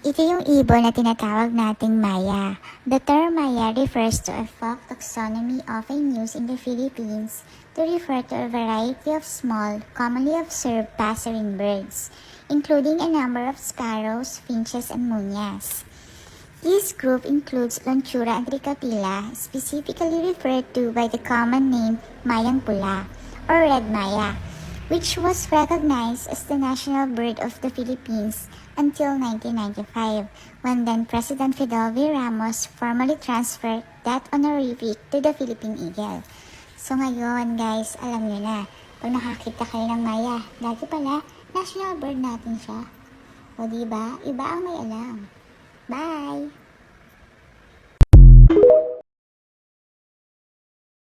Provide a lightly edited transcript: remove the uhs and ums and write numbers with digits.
Ito yung ibon na tinatawag nating Maya. The term Maya refers to a folk taxonomy often used in the Philippines to refer to a variety of small, commonly observed passerine birds, including a number of sparrows, finches, and munyas. This group includes Lonchura and Tricapilla, specifically referred to by the common name Mayang Pula, or Red Maya, which was recognized as the national bird of the Philippines until 1995, when then-President Fidel V. Ramos formally transferred that honorific to the Philippine Eagle. So ngayon guys, alam nyo na, pag nakakita kayo ng Maya, dati pala, national bird natin siya. O diba, iba ang may alam. Bye!